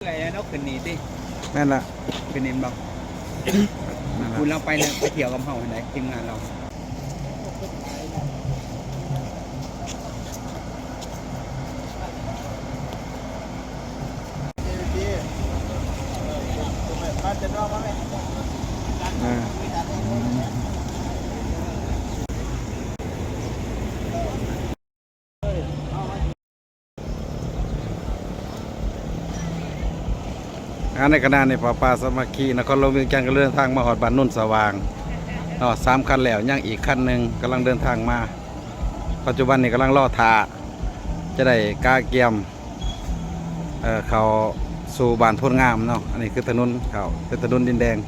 ไอ้นกขึ้นนี่สิแม่นละขึ้นนี่บอกคุณเราไปเลยไปเที่ยวกับเขาไหนทีมงานเราในขณะนี้ป่าสามัคคีนครหลวงเวียงจันทร์ก็เดินทางมาหอดบ้านนุ่นสว่าง3 คันแล้วยังอีกคันหนึ่งกำลังเดินทางมาปัจจุบันนี้กำลังรอทาจะได้กาเกียมเขาสู่บ้านโพนงามเนาะอันนี้คือถนนเขาเป็นถนนดินแดง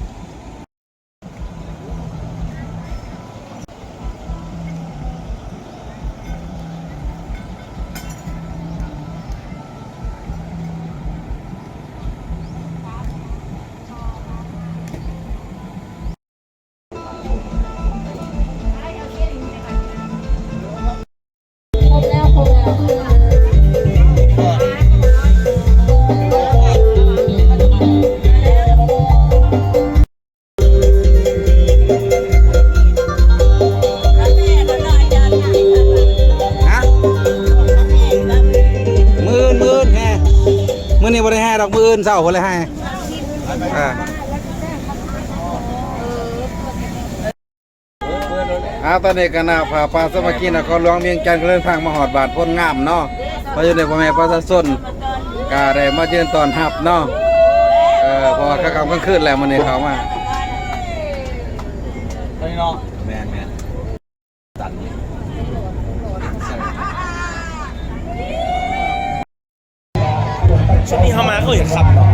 มื่อนี้บริให้ดอกมืออื่นเศร้าคนเลยให้ตอนนี้คณะป่าสามัคคีนครหลวงเวียงจันทร์ก็เดินทางมาหอดบาทพ้นงามเนาะมาอยู่ในพ่อแม่ประชาชนก็ได้มาเยือนตอนหับเนาะพอข้ากำขึ้นแล้วมื่อนี้เขามานี่เนาะแมนตัดช่วงนี้เขามาเขาเห็นขับเนาะ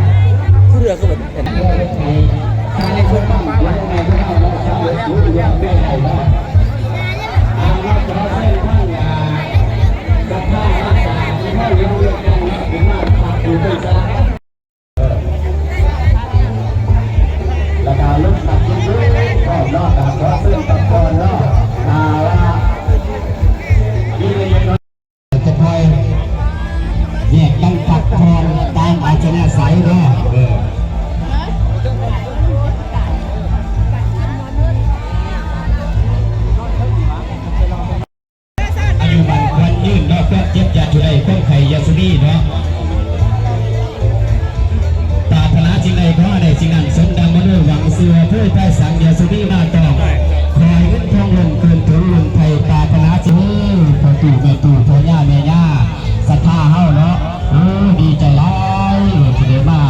ผู้เรือก็เหมือนเห็นในช่วงบ้างราคาลดตัดก็รอดตัดก็ซื้อตัดก่อนรอดจะคอยแยกกันตัดทอนตามอาชญาสายเนาะอายุมันวันยืนเนาะเพื่อเจ็บยาจุดใดเพื่อไขยาสุนีเนาะปรารถนาสิ่งใดขอได้สิ่งนั้นสมดังมโนหวังเสือเพื่อได้สังยาสุนีมาต่อคอยเงินทองลงเกินถึงลงไทยปรารถนาสิ่งพอตู่แม่ตู่พ่อย่าแม่ย่าศรัทธาเฮาเนาะดีใจร้ายที่ได้มา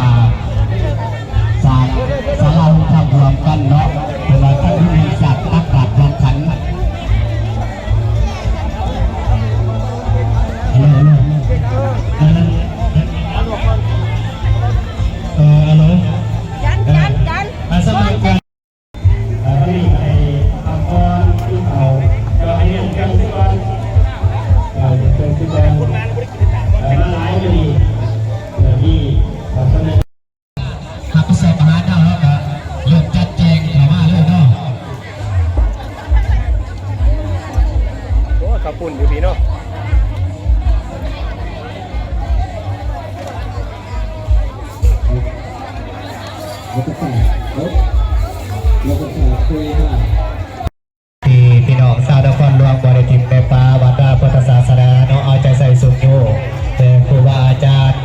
สาราทำรวมกันเนาะเป็นว่าท่านผู้มีศักดิ์นักปราชญ์รวมขันสมัยกันนี่ไอ้ทำก้อนที่เขาก็ให้ยังกันสิวันเป็นสิวันมาหลายปีที่เขาเสนอหากประสบปัญหาได้แล้วก็เริ่มจัดแจงเข้ามาเลยเนาะโอ้ขับปุ่นอยู่ดีเนาะพี่น้องชาวนครหลวงบริทิมแม่ป้าวัดราพุทธศาสนาเนาะเอาใจใส่สุขอยู่ครูบาอาจารย์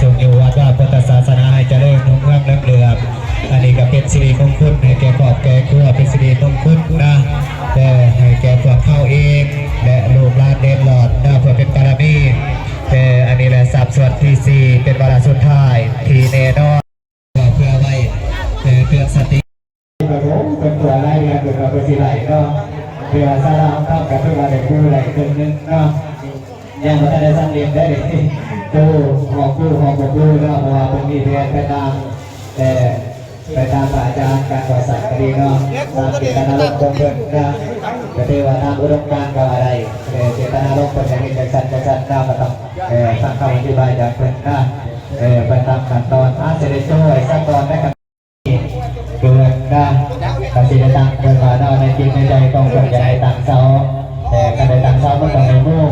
สุขอยู่วัดราพุทธศาสนาให้เจริญรุ่งเรืองเรืองอันนี้ก็เป็นสิริมงคลให้แก่ครอบแก่ครัวเป็นสิริมงคลนะแต่ให้แก่พวกเข้าเองและลูกหลานเด่นหลอดนะเพื่อเป็นบารมีอันนี้แหละสับส่วนที่4เป็นวาระสุดท้ายที่แน่นอนเพื่อไว้เตือนสติเป็นตัวอะไรกันเป็นตัวสีไหลก็เพื่อสร้างข้าวกับตัวอะไรกู้ไหลตัวนึงก็ยังไม่ได้สร้างเรียนได้เลยกู้ของกู้ก็เพราะว่าเป็นมีเรียนไปตามแต่ไปตามอาจารย์การก่อสร้างคดีเนาะตามเจตนารมณ์ของเพื่อนนะแต่ที่ว่าตามอุดมการณ์ก็อะไรเจตนารมณ์เป็นอย่างนี้จะสั้นน่ามาต้องฟังคำอธิบายจากเพื่อนนะไปตามขั้นตอนเสด็จช่วยขั้นตอนนะครับเกิดนะปฏิบัติตามเกิดมาในจิตในใจต้องสนใจต่างเสาการต่างเสาต้องในมู่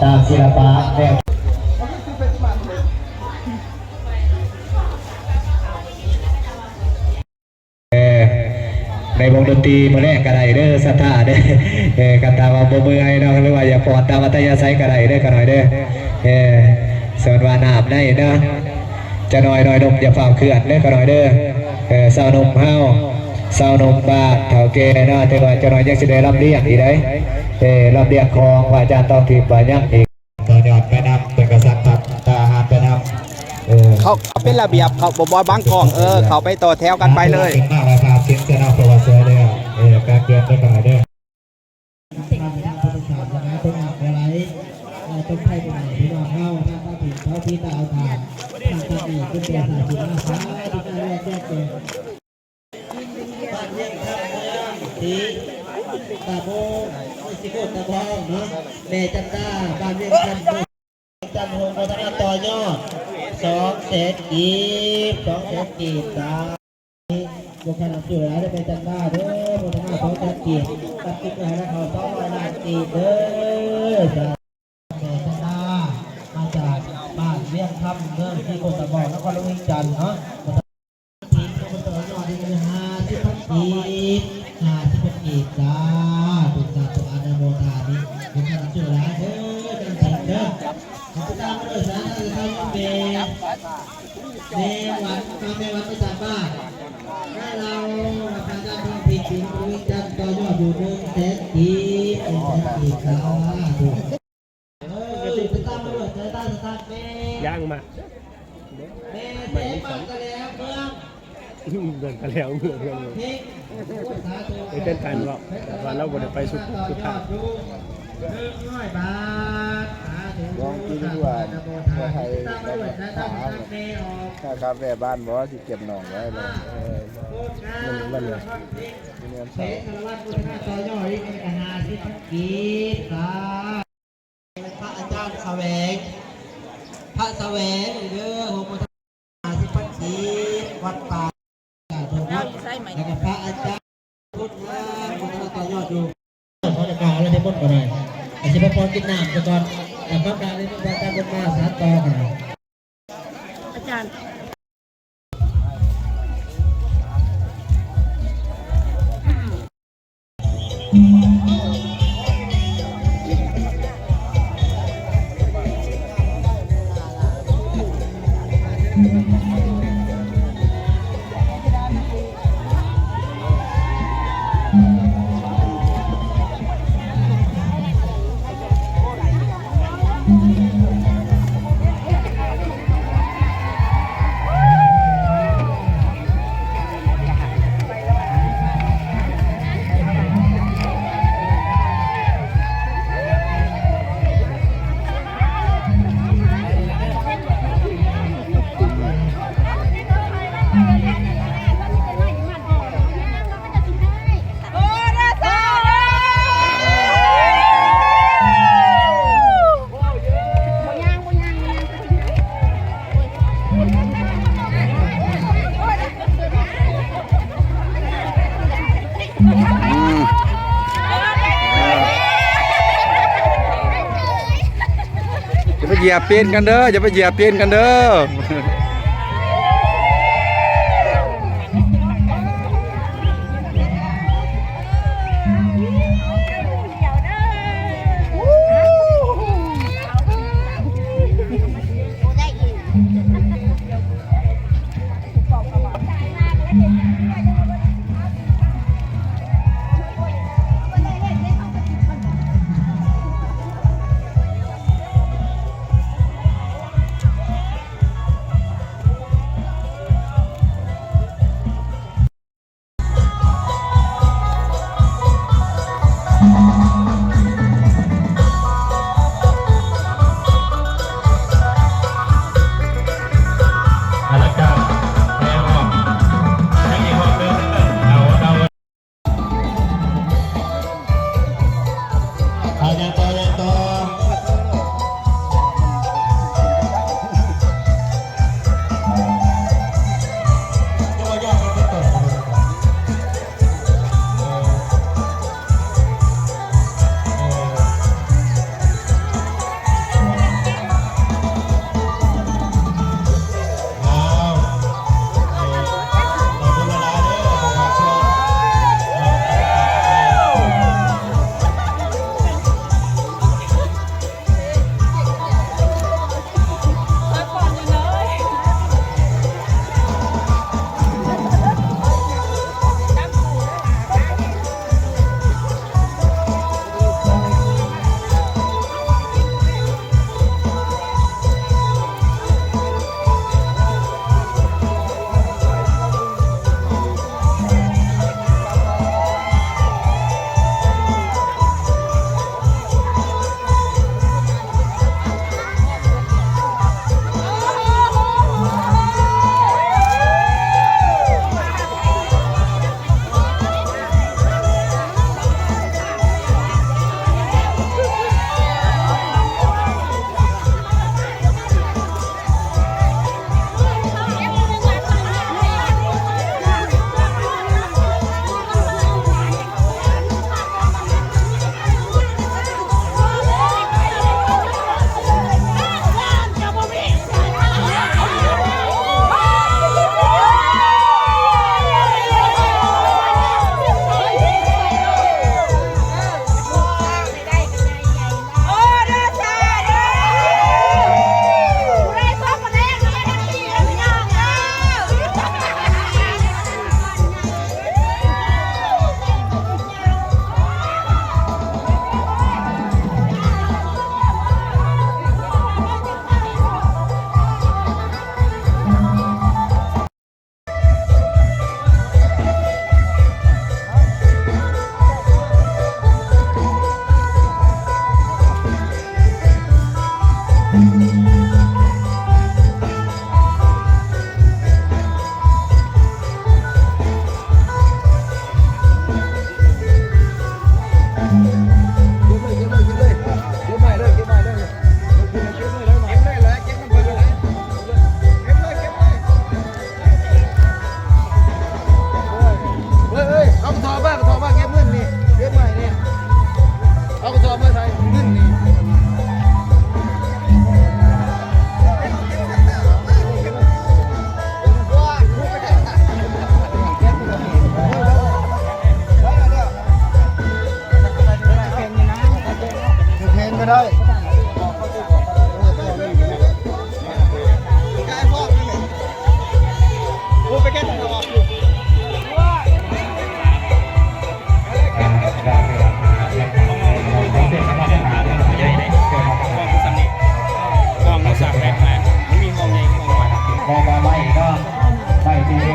ตามศิลปะเนี่ย ในวงดนตรีมาแรกกระไดเด้อสัทธาเด้อกันตามว่าบ่เมื่อยเนาะหรือว่าอย่าปอดตามวัตยาไซกระไดเด้อกันหน่อยเด้อส่วนว่าน้ำได้เนาะจะน้อยนมอย่าฝ่าเคลื่อนเด้อกันหน่อยเด้อสาวนมเฮาสาวนมบาทเฒ่าแก่เนาะแต่ว่าจะน้อยยังสิได้รับเลี้ยงอีกได้รับเลี้ยงของว่าอาจารย์ต้องทิพย์ว่ายังอีกต่อยอดไปนำเป็นกษัตริย์ตาหารไปนำเขาเป็นระเบียบเขาบอบางกองเขาไปต่อแถวกันไปเลยมากเลยครับเสียงเจ้าหน้าประวัติศาสตร์เลยการเตรียมได้กันหน่อยเด้อทำเป็นผู้ชาชนะต้องอักอะไรต้องไทยเป็นไหนพี่น้องเข้าถ้าเขาผิดเขาที่จะเอาทางทางการอีกเป็นตัวสายสินค้าที่จะแยกเกินบ้านเลี้ยงข้าวเมืองสีตาโบสิโกตาบองเนาะแม่จันดาบ้านเลี้ยงจันโบจันโฮงพัฒนาต่อยอด200,000 กีบ200,000 กีบบุคคลรับสื่อแล้วได้ไปจันดาเด้อพัฒนา200,000 กีบตัดติดไปแล้วเขา200 ล้านกีบเด้อแม่จันดามาจากบ้านเลี้ยงคำเมืองที่โคตรบอกนครหลวงจันทร์เนาะทีมคนต่อยอดที่50,000 กีบ50,000 กีบจ้าตุกตาตุกอนุโมทามิบุคคลรับสื่อแล้วเด้อจันทร์เด้อขอบคุณมากเลยนะที่ทำเมวันแม่วันประจำบ้านถ้าเราพาจ้างทำผิดสิ่งบริจาคต่อยอดอยู่100,000 กีบ100,000 กีบจ้าถูกจะตามมาเลยจะตามแม่ย่างมาแม่เจ๊ปังกันแล้วเมืองเดินกันแล้วเมื่อไปเต้นกันหรอกวันเราบ่ได้ไปสุดท้าย100 บาทลองกินดูว่าไทยถ้ากาแฟบ้านบอกว่าสิเก็บหนองไว้เลยมันเลยเงินใช้ต่อยอดอีกเป็น50,000 กีบพระอาจารย์แสวงพระแสวงเด้อ50,000 กีบวัดป่าแล้วก็พระอาจารย์พุทธต่อยอดอยู่เขาจะกล่าวอะไรในบทก่อนหน่อยไอ้ชิบะปอนกินน้ำก่อนแล้วก็การเล่นการบนมาสาต่อกันอาจารย์อย่าไปเหยียบเปลี่ยนกันเด้ออย่าไปเหยียบเปลี่ยนกันเด้อ ว่าไม่ก็ไม่ที่เ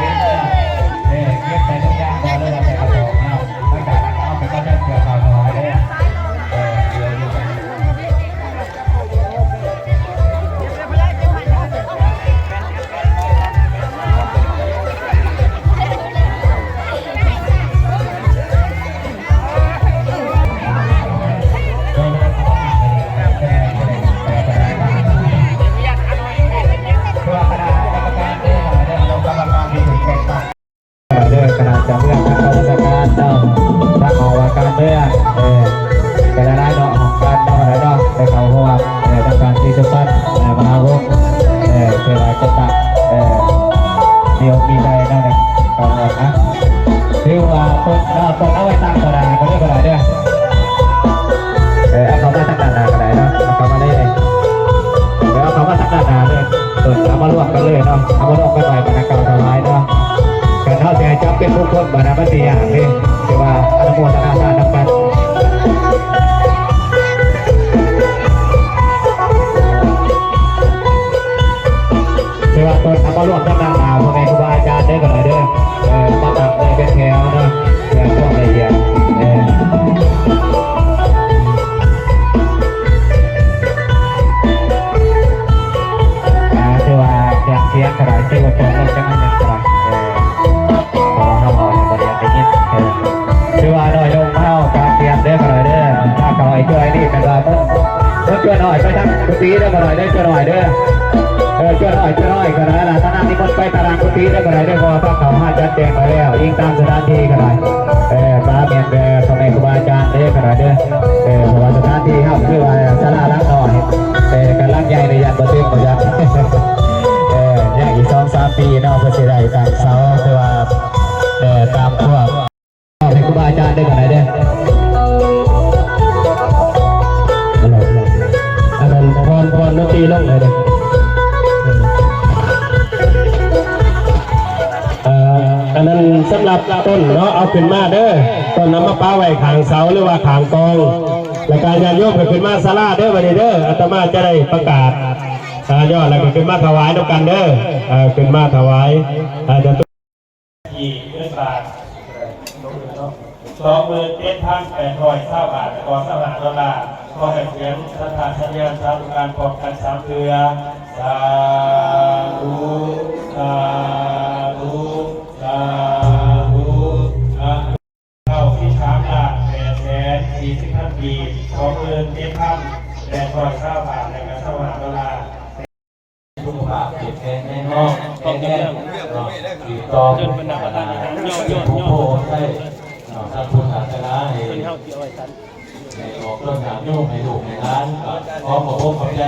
ก็บใส่ทุกอย่างพอเลยใส่กระบอกเอาไม่จากนั้นเอาไปก็ได้เกี่ยวกับถวายเลยเกี่ยวอยู่กันเรื่องขนาดจะเรื่องการราชการเนาะถ้าเอาว่าการเรื่องแต่ละรายเนาะของการเนาะอะไรเนาะไปเขาหัวทำการที่จะปั้นมหาวงเวลาจะตัดเดียวมีใจเนาะเนี่ยเขาบอกนะเรียกว่าคนเอาไว้ตั้งกระดาษก็เรียกกระดาษเนี่ยเอาเขามาตั้งกระดาษกระดาษเนาะเอาเขามาได้เลยเอาเขามาตั้งกระดาษเลยเอามารวมกันเลยเนาะเอามารวมกันหน่อยมันเก่าสบายเนาะการเข้าใจจับเป็นทุกคนบรรดาปฏิญาณเลยคือว่าอนุโมทนาสาธุกันคือว่าคนทำมาร่วมกันต่างๆพ่อแม่ครูบาอาจารย์ได้กันเลยเด้อมาตัดเลยเป็นแถวเนาะเพื่อช่วงละเอียดคือว่าเสียงกระไรชื่อว่าตัวเราจะไม่ยังกระไรคือว่าหน่อยลงเท้าการเตรียมเด้อกันหน่อยเด้อถ้าเขาไอ้ช่วยนี่เป็นว่าเมื่อช่วยหน่อยไปทำกุฏิเด้อกันหน่อยเด้อช่วยหน่อยเด้อช่วยหน่อยกันหน่อยนะถ้านั่งนี่คนไปตารางกุฏิเด้อกันหน่อยเด้อพอพระเขาห้าจัดแจงไปแล้วยิงตามสถานที่กันหน่อยพระเมียนพ่อแม่ครูบาอาจารย์เด้อกันหน่อยเด้อเพราะว่าสถานที่เขาคือว่าศาลาลักหน่อยการลักใหญ่ในยันประเทศของยันอย่างอีก2-3 ปีเนาะเพื่อจะได้ตามเสาคือว่าตามพวกให้ครูบาอาจารย์ได้กันไหนเด้ออันนั้นพรดนตรีลงเลยเด้ออันนั้นสำหรับต้นเนาะเอาขึ้นมาเด้อต้นน้ำมะพร้าวไว้ขางเสาหรือว่าขางกองและการญาติโยมขึ้นมาศาลาเด้อวันนี้เด้ออาตมาจะได้ประกาศยอดแล้วก็ขึ้นมาถวายด้วยกันเด้อขึ้นมาถวายจะอีก1 บาท27,820 บาทก่อสหดอลลาร์ขอให้เสียงสถานสัญญาณสาธุการพร้อมกัน3 เทือสาธุสาธุสาธุเข้าที่3,840,000 ปี27,820 บาทในการสหดอลลาร์ทุกบาทเก็บแค่ในห้องแค่ติดต่อผู้โพสได้ทางพุทธศาสนาให้ออกต้นหางโยมให้ถูกในร้านขอขอบคุณขอบใจ